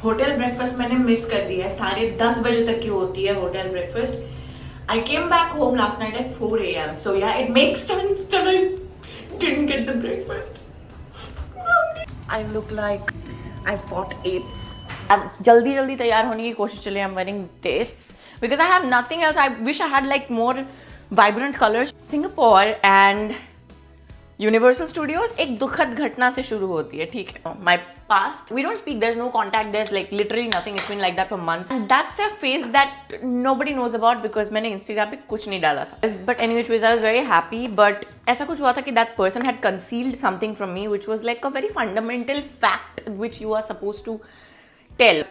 Hotel breakfast मैंने miss कर दिया है, 10:30 तक की होती है hotel breakfast. I came back home last night at 4 a.m. So yeah, it makes sense that I didn't get the breakfast. I look like I fought apes. अब जल्दी तैयार होने की कोशिश चले. I'm wearing this because I have nothing else. I wish I had like more vibrant colors. Singapore and Universal Studios एक दुखद घटना से शुरू होती है, ठीक है. My past, we don't speak, there is no contact, there is like literally nothing, it's been like that for months. That's a phase that nobody knows about because मैंने इंस्टाग्राम पे कुछ नहीं डाला था. But any which ways I was very happy. But ऐसा कुछ हुआ था कि that person had concealed something from me which was like a very fundamental fact which you are suppose to tell.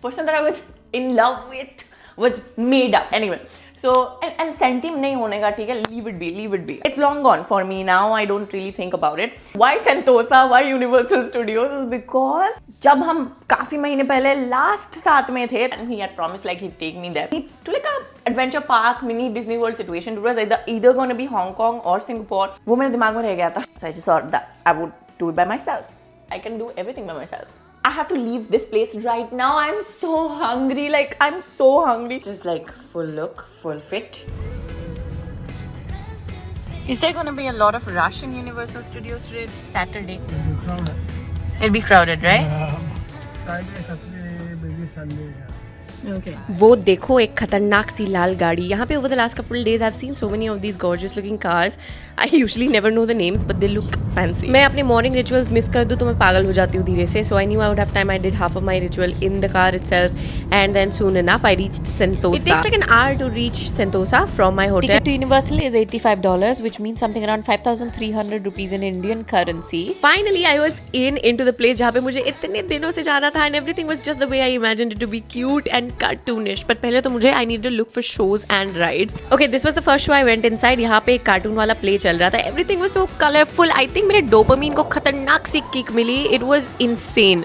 Person that I was in love with was made up. Anyway, so and sentim nahi hone ka, theek hai, leave it be. It's long gone for me now. I don't really think about it. Why Sentosa? Why Universal Studios? Is because जब हम काफी महीने पहले last साथ में थे, and he had promised like he'd take me there to like a adventure park, mini Disney World situation. It was either going to be Hong Kong or Singapore. वो मेरे दिमाग में रह गया था. So I just thought that I would do it by myself. I can do everything by myself. I have to leave this place right now. I'm so hungry. Like, I'm so hungry. Just like full look, full fit. Is there going to be a lot of rush in Universal Studios today? It's Saturday. It'll be crowded. It'll be crowded, right? Friday, Saturday, maybe Sunday. Yeah. Okay. वो देखो एक खतरनाक सी लाल गाड़ी. यहाँ पे over the last couple days I've seen so many of these gorgeous looking cars. I usually never know the names but they look fancy. मैं अपने morning rituals miss कर दूँ तो मैं पागल हो जाती हूँ धीरे से. So I knew I would have time. I did half of my ritual in the car itself and then soon enough I reached Sentosa. It takes like an hour to reach Sentosa from my hotel. Ticket to Universal is $85 which means something around 5,300 rupees in Indian currency. Finally I was into the place जहाँ पे मुझे इतने दिनों से जाना था and everything was just the way I imagined it to be, cute and cartoonish. But पहले तो मुझे I needed to look for shows and rides. Okay, this was the first show I went inside. यहाँ पे एक cartoon वाला play चल रहा था. Everything was so colorful. I think मेरे डोपामीन को खतरनाक सी किक मिली. It was insane.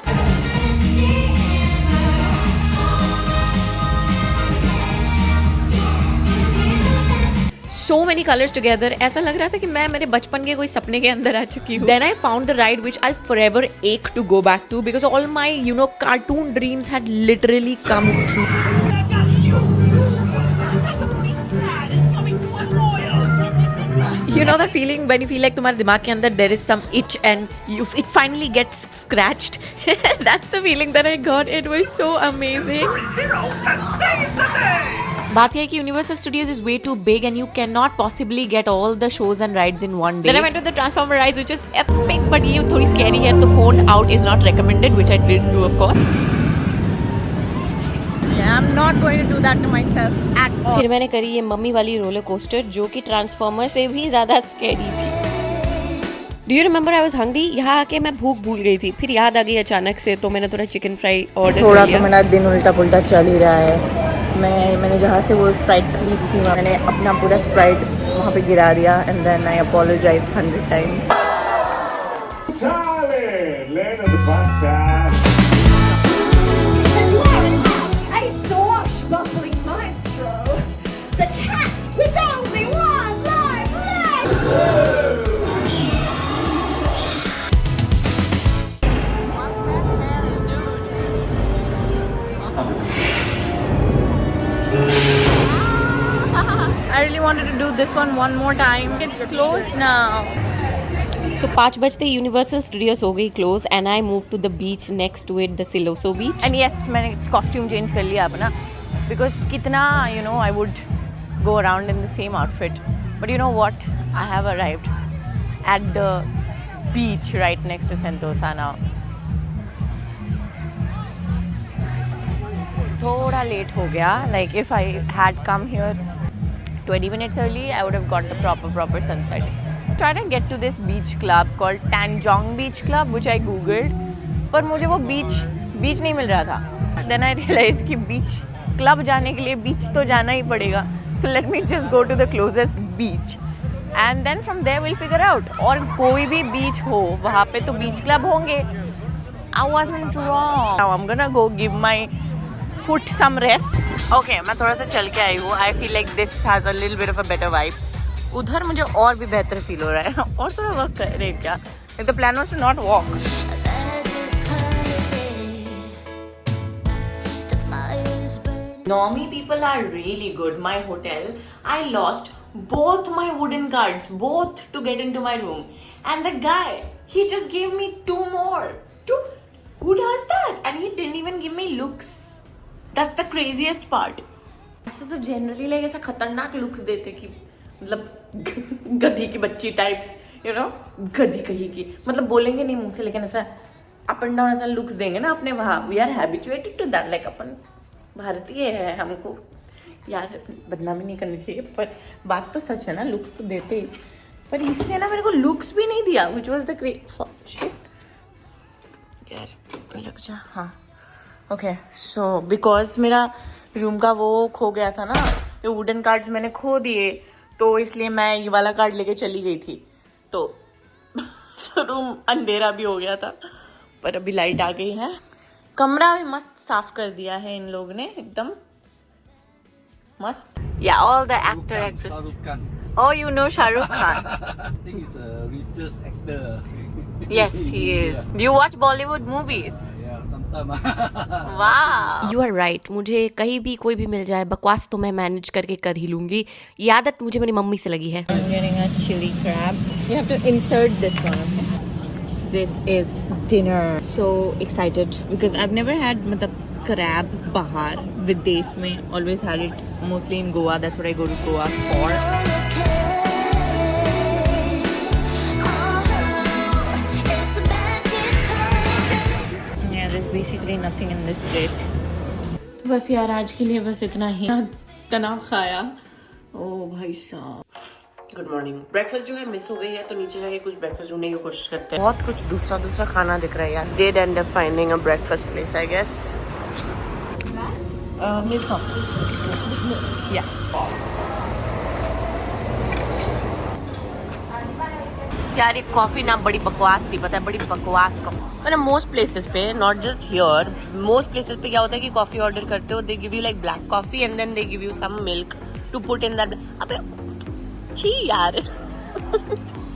So many colors together. ऐसा लग रहा था कि मैं मेरे बचपन के कोई सपने के अंदर आ चुकी हूँ. Then I found the ride which I'll forever ache to go back to because all my, cartoon dreams had literally come true. You know that feeling when you feel like तुम्हारे दिमाग के अंदर there is some itch and it finally gets scratched. That's the feeling that I got. It was so amazing. बात यह है कि Universal Studios is way too big and you can not possibly get all the shows and rides in one day. Then I went to the Transformer rides which is epic but ये थोड़ी scary है तो phone out is not recommended which I didn't do of course. Yeah, I'm not going to do that to myself at all. फिर मैंने करी ये mummy वाली roller coaster जो कि ट्रांसफॉर्मर से भी ज़्यादा स्कैरी थी. Do you remember I was hungry? यहाँ आके मैं भूख भूल गई थी. फिर याद आ गई अचानक से तो मैंने थोड़ा चिकन फ्राई ऑर्डर कर लिया. थोड़ा तो मेरा दिन उल्टा पुल्टा चल ही रहा है. मैंने जहाँ से वो स्प्राइट खरीदी थी मैंने अपना पूरा स्प्राइट वहाँ पे गिरा दिया and then I apologise 100 times. A swashbuckling maestro, the cat with only one life left. I really wanted to do this one more time. It's closed now. So 5 बजते यूनिवर्सल स्टूडियोज हो गई close and I move to the beach next to it the Siloso beach. And yes, मैंने costume change कर लिया अपना because कितना I would go around in the same outfit. But you know what? I have arrived at the beach right next to Sentosa now. थोड़ा late हो गया. Like if I had come here 20 minutes early, I would have got the proper sunset. Trying to get to this beach club called Tanjong Beach Club, which I googled, पर मुझे वो beach नहीं मिल रहा था. Then I realized कि beach club जाने के लिए beach तो जाना ही पड़ेगा. So let me just go to the closest beach, and then from there we'll figure out. और कोई भी beach हो वहाँ पे तो beach club होंगे. I wasn't wrong. Now I'm gonna go give my foot some rest. Okay, मैं थोड़ा सा चल के आई हूँ. I feel like this has a little bit of a better vibe. उधर मुझे और भी बेहतर फील हो रहा है. और थोड़ा वक्त करे क्या? The plan was to not walk. Normie people are really good. My hotel, I lost both my wooden cards, both to get into my room. And the guy, he just gave me 2 more. Who does that? And he didn't even give me looks. That's the craziest part. ऐसे तो generally like ऐसा खतरनाक looks देते कि मतलब गधी की बच्ची टाइप्स, यू नो, गधी कहीं की, मतलब बोलेंगे नहीं मुंह से लेकिन ऐसा अप एंड डाउन ऐसा लुक्स देंगे ना अपने वहाँ. We are habituated to that. Like अपन भारतीय है, हमको यार बदनामी नहीं करनी चाहिए पर बात तो सच है ना, लुक्स तो देते ही. पर इसने ना मेरे को लुक्स भी नहीं दिया, विच वॉज द शिट. यार लग जा. हाँ ओके. सो बिकॉज मेरा रूम का वो खो गया था ना, ये वुडन कार्ड्स मैंने खो दिए, तो इसलिए मैं ये वाला कार्ड लेके चली गई थी. तो रूम अंधेरा भी हो गया था, पर अभी लाइट आ गई है. कमरा भी मस्त साफ कर दिया है इन लोग ने, एकदम मस्त. या all the actor actress. Oh, you know Shah Rukh Khan? I think he's a richest actor. Yes, he is. Do you watch Bollywood movies? Yeah, sometimes. Wow. You are right. मुझे कहीं भी कोई भी मिल जाए बकवास तो मैं मैनेज करके कर ही लूंगी. ये आदत मुझे मेरी मम्मी से लगी है. I'm getting a chili crab. You have to insert this one, okay? This is dinner. So excited because I've never had मतलब crab bahar विदेश में. Always had it mostly in Goa. That's what I go to Goa for. Yeah, there's basically nothing in this plate. तो बस यार आज के लिए बस इतना ही. तनाव खाया. ओ भाई साहब. Good morning. ब्रेकफास्ट जो है मिस हो गई है, तो नीचे जाके कुछ ब्रेकफास्ट ढूंढने की कोशिश करते हैं. बहुत कुछ दूसरा खाना दिख रहा है यार. Did end up finding a breakfast place, I guess. Milk coffee. Yeah. यार ये कॉफी ना बड़ी बकवास थी, पता है, बड़ी बकवास कॉफी. मतलब मोस्ट प्लेसेस पे, not just here, most places पे क्या होता है कि कॉफी ऑर्डर करते हो, they give you like black coffee and then they give you some milk to put in that. अबे छी यार.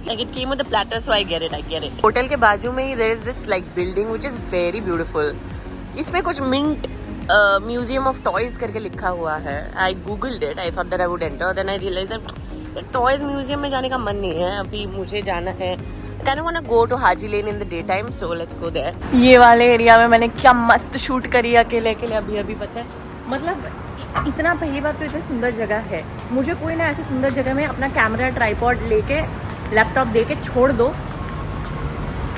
Like it came with a platter, so I get it. Hotel के बाजू में ही there is this like building which is very beautiful. इसमें कुछ mint museum of toys करके लिखा हुआ है. I googled it. I thought that I would enter. Then I realized that toys museum में जाने का मन नहीं है. अभी मुझे जाना है. I kind of want to go to Haji Lane in the daytime, so let's go there. ये वाले एरिया में मैंने क्या मस्त शूट करी अकेले अभी पता है. मतलब इतना, पहली बात तो इतनी सुंदर जगह है. मुझे कोई ना ऐसी सुंदर जगह में अपना कैमरा ट्राइपॉड लेके लैपटॉप दे के छोड़ दो,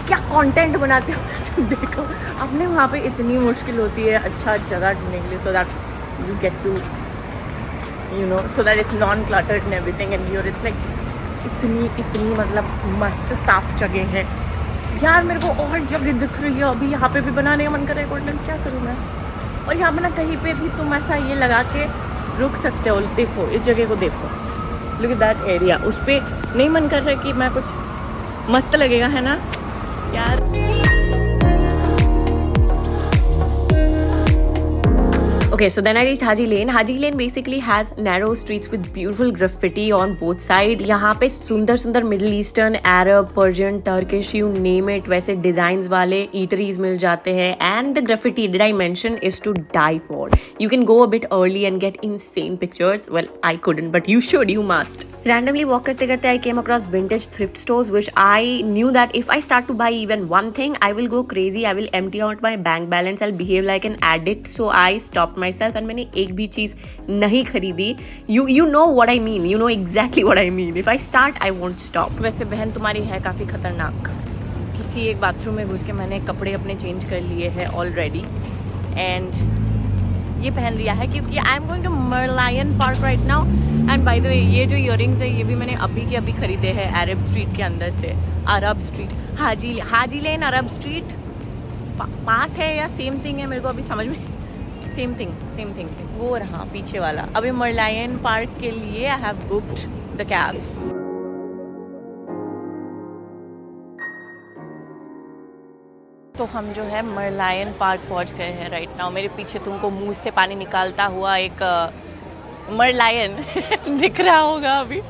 क्या कंटेंट बनाते हो देखो. अपने वहाँ पे इतनी मुश्किल होती है अच्छा जगह ढूंढने के लिए, so that you get to you know, so that it's non cluttered and everything. And here it's like इतनी मतलब मस्त साफ जगह है यार. मेरे को और जगह दिख रही है. अभी यहाँ पे भी बनाने का मन कर रहा है कंटेंट, क्या करूँ मैं. और यहाँ पे ना कहीं पे भी तुम ऐसा ये लगा के रुक सकते हो. देखो इस जगह को देखो, लुक एट दैट एरिया. उस पर नहीं मन कर रहा कि मैं कुछ मस्त लगेगा, है ना यार. Okay, so then I reached Haji Lane. Haji Lane basically has narrow streets with beautiful graffiti on both sides. यहाँ पे सुंदर Middle Eastern, Arab, Persian, Turkish, you name it, वैसे designs वाले eateries मिल जाते हैं. And the graffiti, did I mention, is to die for. You can go a bit early and get insane pictures. Well, I couldn't, but you should, you must. Randomly walk करते I came across vintage thrift stores, which I knew that if I start to buy even one thing, I will go crazy. I will empty out my bank balance. I'll behave like an addict. So I stopped myself and मैंने एक भी चीज नहीं खरीदी. You know what I mean. You know exactly what I mean. If I start, I won't stop. वैसे बहन तुम्हारी है काफ़ी खतरनाक. किसी एक बाथरूम में घुस के मैंने कपड़े अपने चेंज कर लिए हैं ऑलरेडी, एंड ये पहन लिया है क्योंकि I am going to Merlion Park right now. And by the way ये जो इयररिंग्स है ये भी मैंने अभी खरीदे हैं अरब स्ट्रीट के अंदर से. अरब स्ट्रीट, हाजी लेन अरब स्ट्रीट पास है या सेम थिंग है, मेरे को अभी समझ में. सेम थिंग वो रहा पीछे वाला. अभी मर्लायन पार्क के लिए I have booked the cab. तो हम जो है मर्लायन पार्क पहुंच गए हैं राइट नाउ. मेरे पीछे तुमको मुंह से पानी निकालता हुआ एक मर्लायन दिख रहा होगा. अभी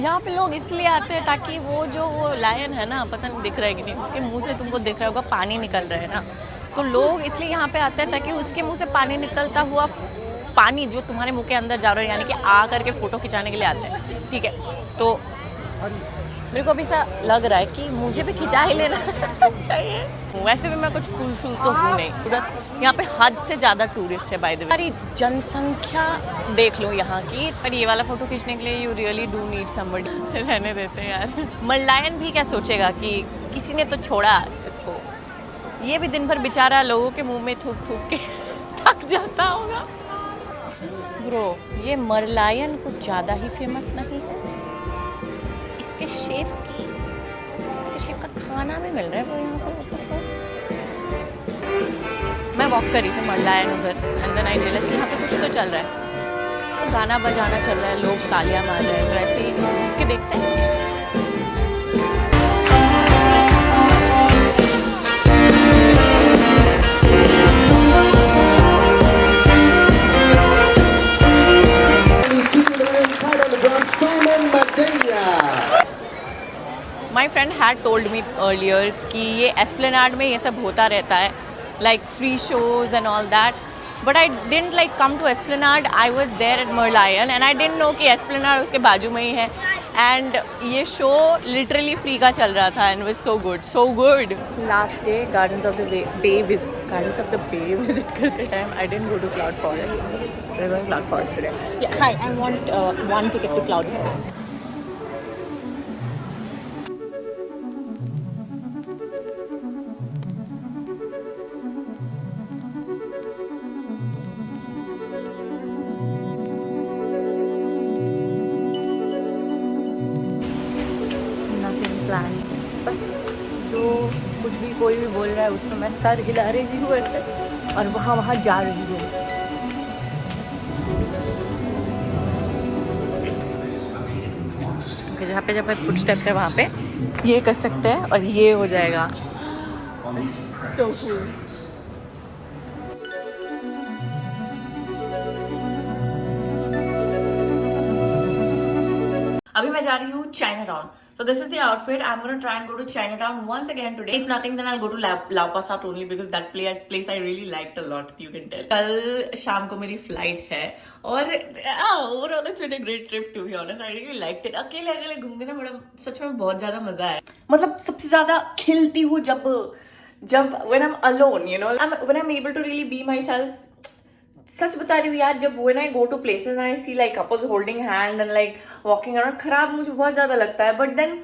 यहाँ पे लोग इसलिए आते हैं ताकि वो लायन है ना, पता नहीं दिख रहा है कि नहीं, उसके मुंह से तुमको दिख रहा होगा पानी निकल रहा है ना, तो लोग इसलिए यहाँ पे आते हैं ताकि उसके मुंह से पानी निकलता हुआ पानी जो तुम्हारे मुंह के अंदर जा रहा है, यानी कि आ करके फ़ोटो खिंचाने के लिए आते हैं, ठीक है। तो मेरे को अभी ऐसा लग रहा है कि मुझे भी खिंचा ही लेना चाहिए। वैसे भी मैं कुछ कूल शूल तो हूँ नहीं, यहाँ पे हद से ज़्यादा टूरिस्ट है बाय द वे। सारी जनसंख्या देख लो यहाँ की, पर ये वाला फ़ोटो खींचने के लिए you really do need somebody. रहने देते हैं यार। मरलायन भी क्या सोचेगा कि किसी ने तो छोड़ा इसको, ये भी दिन भर बेचारा लोगों के मुँह में थूक थूक के थक जाता होगा। ब्रो, ये मरलायन कुछ ज़्यादा ही फेमस नहीं है? इसके शेप का खाना भी मिल रहा है वो यहाँ पर। मैं वॉक कर रही थी मरलायन उधर, एंड देन आई रियलाइज कि यहाँ पे कुछ तो चल रहा है, तो गाना बजाना चल रहा है, लोग तालियां मार रहे हैं, तो ऐसे ही उसके देखते हैं। My friend had told me earlier कि ये एस्प्लेनाड में ये सब होता रहता है, like free shows and all that. But I didn't like come to Esplanade. I was there at Merlion and I didn't know कि Esplanade उसके बाजू में ही है. And ये show literally free का चल रहा था and was so good, so good. Last day Gardens of the Bay visit करते time I didn't go to Cloud Forest. We're going to Cloud Forest today. Yeah, hi. I want one ticket to Cloud Forest. बस जो कुछ भी कोई भी बोल रहा है उस पर मैं सर हिला रही हूँ ऐसे, और वहाँ जा रही हूँ। जहाँ पे जब फुटस्टेप्स है वहाँ पे ये कर सकते हैं और ये हो जाएगा। So cool. अभी मैं जा रही हूँ Chinatown. So this is the outfit. I'm gonna try and go to Chinatown once again today. If nothing, then I'll go to Lau Pa Sat only because that place I really liked a lot. You can tell. कल शाम को मेरी flight है और overall it's been a great trip to be honest. I really liked it. अकेले घूम के ना बड़ा सच में बहुत ज्यादा मजा है. मतलब सबसे ज्यादा खिलती हूँ जब when I'm alone, you know, when I'm able to really be myself. सच बता रही हूँ यार, जब when I go to places and I see like couples holding hand and like walking around, खराब मुझे बहुत ज़्यादा लगता है. But then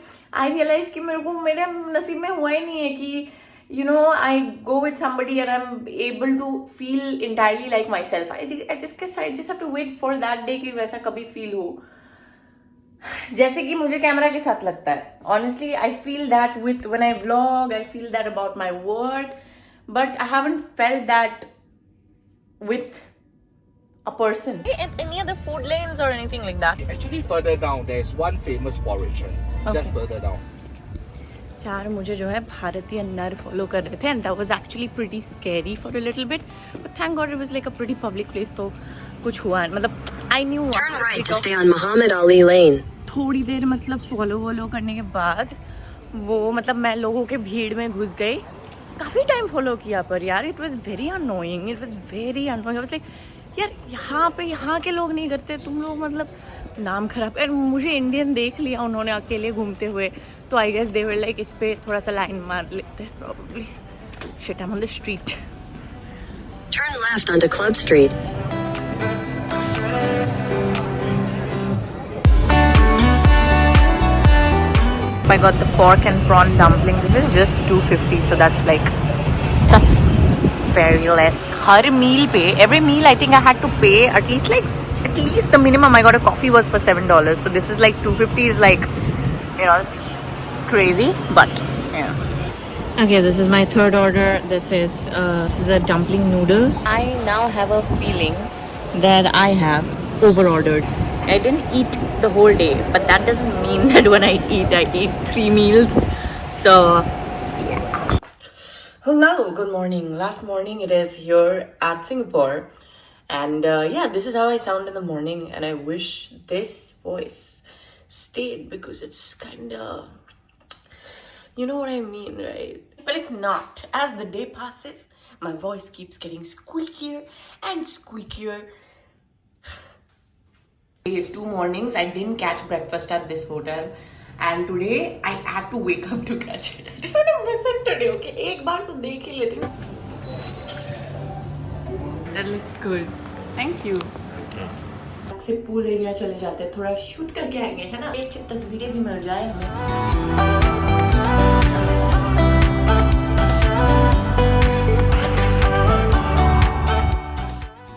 I realize कि मेरे नसीब में हुआ ही नहीं है कि you know I go with somebody and I'm able to feel entirely like myself. I just have to wait for that day कि वैसा कभी feel हो जैसे कि मुझे कैमरा के साथ लगता है. Honestly, I feel that when I vlog, I feel that about my work, but I haven't felt that with a person. Any other food lanes or anything like that? Actually, further down, there's one famous porridge. Just further down. चार मुझे जो है भारतीय नर follow कर रहे थे, and that was actually pretty scary for a little bit, but thank God it was like a pretty public place, तो कुछ हुआ मतलब I knew. Turn right to stay on Muhammad Ali Lane. थोड़ी देर मतलब follow करने के बाद वो मतलब मैं लोगों के भीड़ में घुस गई. काफ़ी टाइम फॉलो किया पर यार it was very annoying. I was like यार यहाँ के लोग नहीं करते, तुम लोग मतलब नाम खराब. और मुझे इंडियन देख लिया उन्होंने अकेले घूमते हुए, तो I guess they were like इस पे थोड़ा सा लाइन मार लेते हैं probably. Shit, I'm on the street. Turn left onto Club Street. I got the pork and prawn dumpling. This is just $2.50, so that's very less. हर मील पे, every meal I think I had to pay at least the minimum I got a coffee was for $7. So this is like $2.50 is like, you know, crazy, but yeah. Okay, this is my third order. This is a dumpling noodle. I now have a feeling that I have over-ordered. I didn't eat the whole day, but that doesn't mean that when I eat 3 meals. So, yeah. Hello, good morning. Last morning it is here at Singapore. And yeah, this is how I sound in the morning. And I wish this voice stayed because it's kind of, you know what I mean, right? But it's not. As the day passes, my voice keeps getting squeakier and squeakier. Days, 2 mornings, I didn't catch breakfast at this hotel, and today I had to wake up to catch it. I didn't want to miss it today. Okay, एक बार तो देख ही लेती हूँ. That looks good. Thank you. से pool area चले जाते हैं, थोड़ा शूट करके आएंगे, है ना? एक तस्वीरें भी मिल जाए हमें.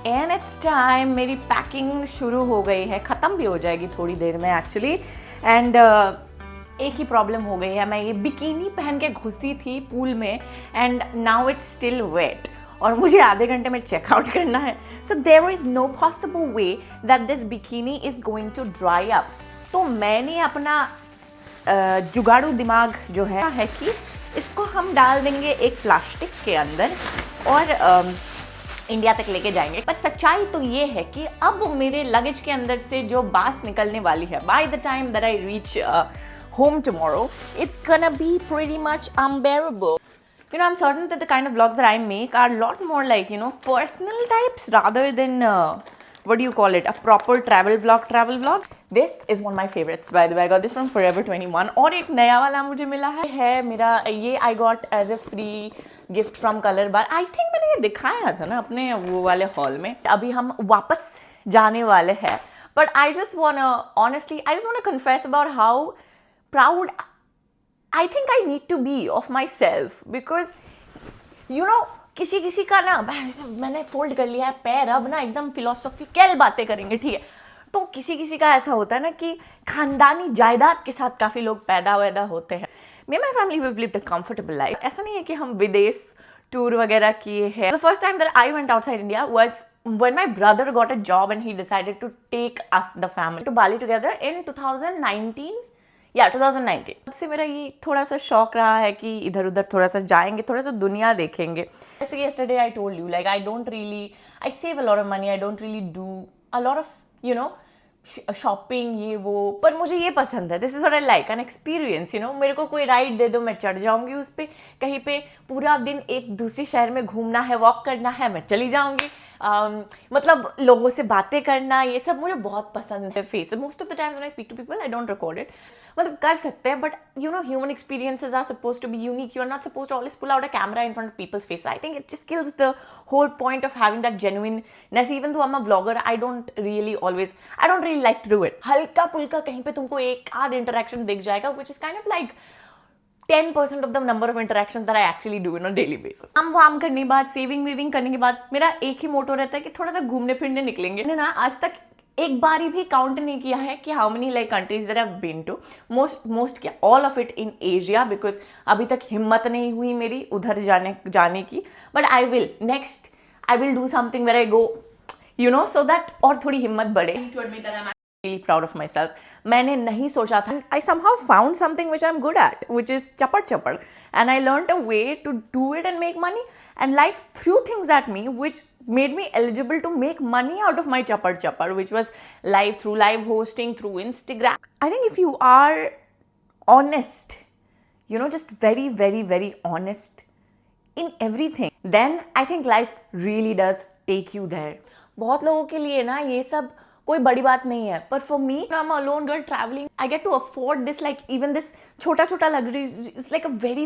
And it's time. मेरी पैकिंग शुरू हो गई है, ख़त्म भी हो जाएगी थोड़ी देर में एक्चुअली. एंड एक ही प्रॉब्लम हो गई है, मैं ये बिकिनी पहन के घुसी थी पूल में and now it's still wet और मुझे आधे घंटे में चेकआउट करना है. So there is no possible way that this bikini is going to dry up. तो मैंने अपना जुगाड़ू दिमाग जो है कि इसको हम डाल देंगे एक प्लास्टिक के अंदर और इंडिया तक लेके जाएंगे. पर सच्चाई तो ये है कि अब मेरे लगेज के अंदर से जो बास निकलने वाली है, by the time that I reach home tomorrow, it's gonna be pretty much unbearable. You know, I'm certain that the kind of vlogs that I make are a lot more like, you know, personal types rather than what do you call it, a proper travel vlog. This is one of my favorites, by the way. I got this from Forever 21. और एक नया वाला मुझे मिला है मेरा ये I got as a free gift from Color Bar. I think मैंने ये दिखाया था ना अपने वो वाले हॉल में. अभी हम वापस जाने वाले हैं. But I just wanna confess about how proud I think I need to be of myself, because you know किसी का ना मैंने फोल्ड कर लिया है पैर, अब ना एकदम फिलोसॉफिकल बातें करेंगे, ठीक है? तो किसी का ऐसा होता है ना कि खानदानी जायदाद के साथ काफ़ी लोग पैदा होते हैं. Me and my family we've lived a comfortable life. ऐसा नहीं है कि हम विदेश टूर वगैरह किए हैं. The first time that I went outside India was when my brother got a job and he decided to take us, the family, to Bali together in 2019. 2019. तब से मेरा ये थोड़ा सा शौक रहा है कि इधर उधर थोड़ा सा जाएंगे, थोड़ा सा दुनिया देखेंगे. जैसे कि yesterday I told you, like I save a lot of money, I don't really do a lot of, you know, shopping ये वो, पर मुझे ये पसंद है. This is what I like, an experience. You know, मेरे को कोई राइड दे दो, मैं चढ़ जाऊंगी उस पर. कहीं पे पूरा दिन एक दूसरे शहर में घूमना है, वॉक करना है, मैं चली जाऊंगी. मतलब लोगों से बातें करना, ये सब मुझे बहुत पसंद है. Face most of the times when I speak to people I don't record it. मतलब कर सकते हैं, but you know human experiences are suppose to be unique. You are not suppose to always pull out a camera in front of people's face. I think it just kills the whole point of having that genuineness. Even though I am a vlogger, I don't really like to do it. हल्का पुल्का कहीं पे तुमको एक आध interaction दिख जाएगा, which is kind of like 10% of the number of interactions that I actually do on a daily basis. काम करने के बाद, सेविंग करने के बाद मेरा एक ही मोटो रहता है कि थोड़ा सा घूमने फिरने निकलेंगे. मैंने ना आज तक एक बार भी काउंट नहीं किया है कि how many like countries that I have been to. Most क्या, all of it in Asia, because अभी तक हिम्मत नहीं हुई मेरी उधर जाने की. But I will do something where I go, you know, so that और थोड़ी हिम्मत बढ़े. To admit that I am really proud of myself. मैंने नहीं सोचा था. I somehow found something which I'm good at, which is chapad, and I learned a way to do it and make money. And life threw things at me which made me eligible to make money out of my chapad, which was through live hosting, through Instagram. I think if you are honest, you know, just very, very, very honest in everything, then I think life really does take you there. बहुत लोगों के लिए ना ये सब कोई बड़ी बात नहीं है, पर for me, I am alone girl travelling, I get to afford this, like even this छोटा luxury is like a very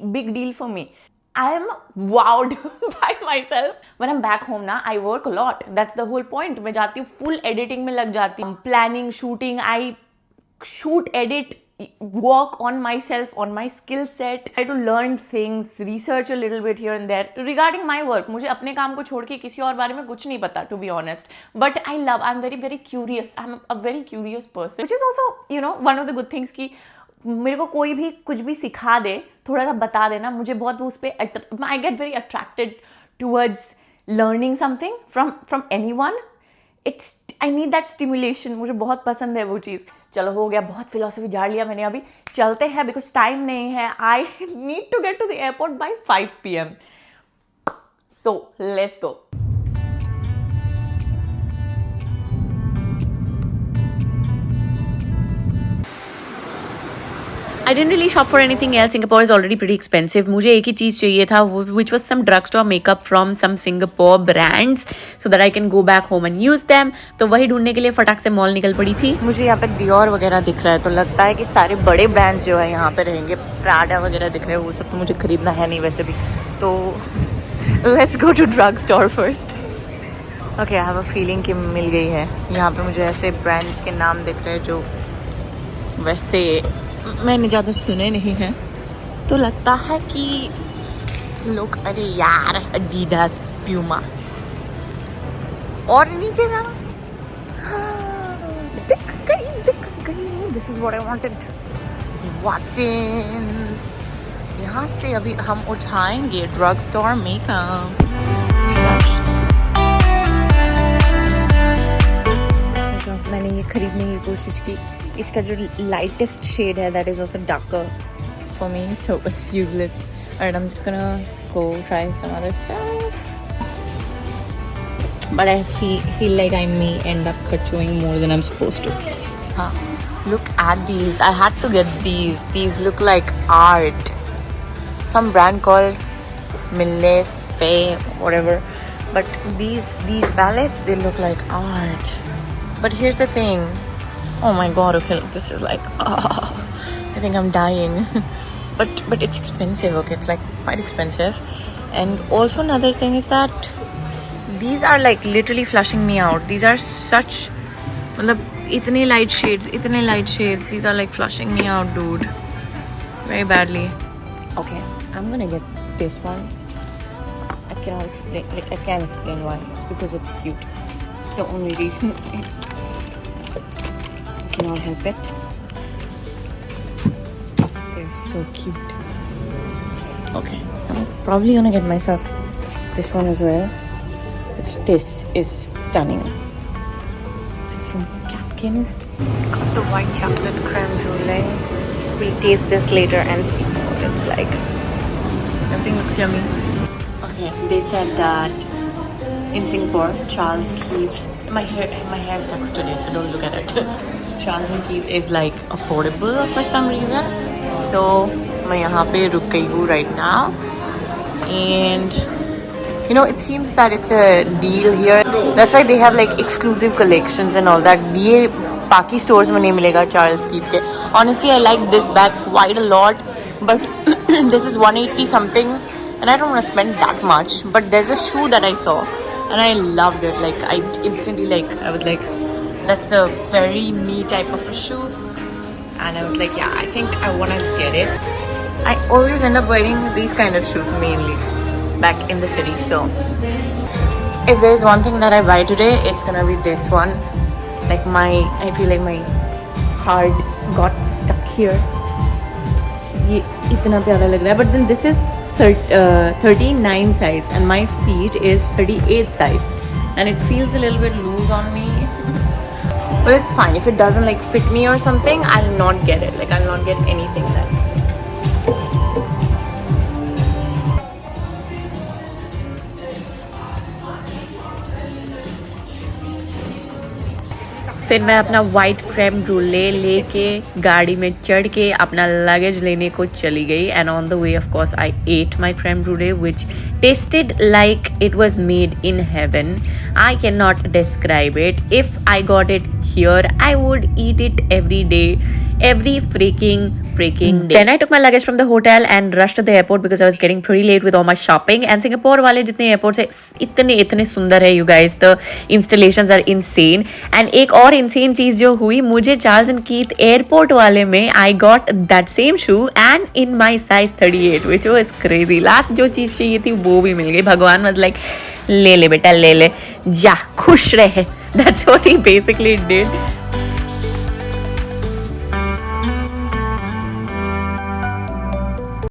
big deal for me. I am wowed by myself. When I'm back home ना, I work a lot. That's the whole point. मैं जाती हूँ full editing में लग जाती हूँ, planning, shooting. I shoot, edit, work on myself, on my skill set. I try to learn things, research a little bit here and there regarding my work. मुझे अपने काम को छोड़ के किसी और बारे में कुछ नहीं पता, to be honest. But I'm very, very curious. I'm a very curious person. Which is also, you know, one of the good things कि मेरे को कोई भी कुछ भी सिखा दे, थोड़ा सा बता देना, मुझे बहुत उस पर I get very attracted towards learning something from anyone. I need that stimulation. मुझे बहुत पसंद है वो चीज़. चलो हो गया, बहुत फिलोसफी झाड़ लिया मैंने. अभी चलते हैं, बिकॉज टाइम नहीं है. I need to get to the airport by 5 PM. So let's go. I didn't really shop for anything else. Singapore is already pretty expensive. मुझे एक ही चीज़ चाहिए था, which was some drugstore makeup from some Singapore brands, so that I can go back home and use them. तो वही ढूंढने के लिए फटाक से मॉल निकल पड़ी थी. मुझे यहाँ पे Dior वगैरह दिख रहा है, तो लगता है कि सारे बड़े ब्रांड्स जो है यहाँ पे रहेंगे. Prada वगैरह दिख रहे हैं, वो सब तो मुझे खरीदना है नहीं वैसे भी. तो let's go to drugstore first. Okay, I have a feeling कि मिल गई है. यहाँ पे मुझे ऐसे ब्रांड्स के नाम दिख रहे हैं जो वैसे मैंने ज़्यादा सुने नहीं हैं. तो लगता है कि लोग, अरे यार, Adidas, Puma और नीचे जाना. दिख गई. This is what I wanted. Watsons. यहाँ से अभी हम उठाएंगे ड्रग स्टोर मेकअप. मैंने ये खरीदने की कोशिश की. इसका जो लाइटेस्ट शेड है that is also darker for me, so it's useless. Alright, I'm just gonna go try some other stuff. But I feel like I may end up purchasing more than I'm supposed to. Huh. Look at these. I had to get these. These look like art. Some brand called Mille Fay, whatever. But these palettes, they look like art. But here's the thing. Oh my god, okay, this is like, I think I'm dying. but it's expensive, okay, it's like quite expensive. And also another thing is that these are like literally flushing me out. These are such, matlab, itne light shades, these are like flushing me out, dude, very badly. Okay, I'm gonna get this one. I can't explain why. It's because it's cute. It's the only reason. I cannot help it. They're so cute. Okay, I'm probably gonna get myself this one as well, because this is stunning. This is from Capkin. Got the white chocolate creme brulee. We'll taste this later and see what it's like. Everything looks yummy. Okay, they said that in Singapore, Charles Keith. My hair sucks today, so don't look at it. Charles and Keith is like affordable for some reason. So मैं यहाँ पे रुक गई हूँ right now, and you know, it seems that it's a deal here. That's why they have like exclusive collections and all that. ये बाकी stores में नहीं मिलेगा Charles Keith के. Honestly, I like this bag quite a lot, but this is 180 something, and I don't want to spend that much. But there's a shoe that I saw, and I loved it. Like I instantly I was like, that's a very me type of a shoe, and I was like, yeah, I think I want to get it. I always end up wearing these kind of shoes mainly back in the city. So if there's one thing that I buy today, it's gonna be this one. Like I feel like my heart got stuck here. ये इतना प्यारा लग रहा है. But then this is 39 size and my feet is 38 size, and it feels a little bit loose on me. But it's fine. If it doesn't like fit me or something, I'll not get it. Like I'll not get anything then. फिर मैं अपना white cream ब्रूले लेके गाड़ी में चढ़ के अपना luggage लेने को चली गई. And on the way of course I ate my creme brulee which tasted like it was made in heaven. I cannot describe it. If I got it here, I would eat it every day, every freaking day. Then I took my luggage from the hotel and rushed to the airport because I was getting pretty late with all my shopping. And Singapore वाले जितने airports है इतने सुंदर है, you guys. The installations are insane. And एक और insane चीज़ जो हुई, मुझे Charles and Keith airport वाले में I got that same shoe and in my size 38, which was crazy. Last जो चीज़ चाहिए थी वो भी मिल गई. भगवान was like, ले ले बेटा ले ले, जा खुश रहे. That's what he basically did.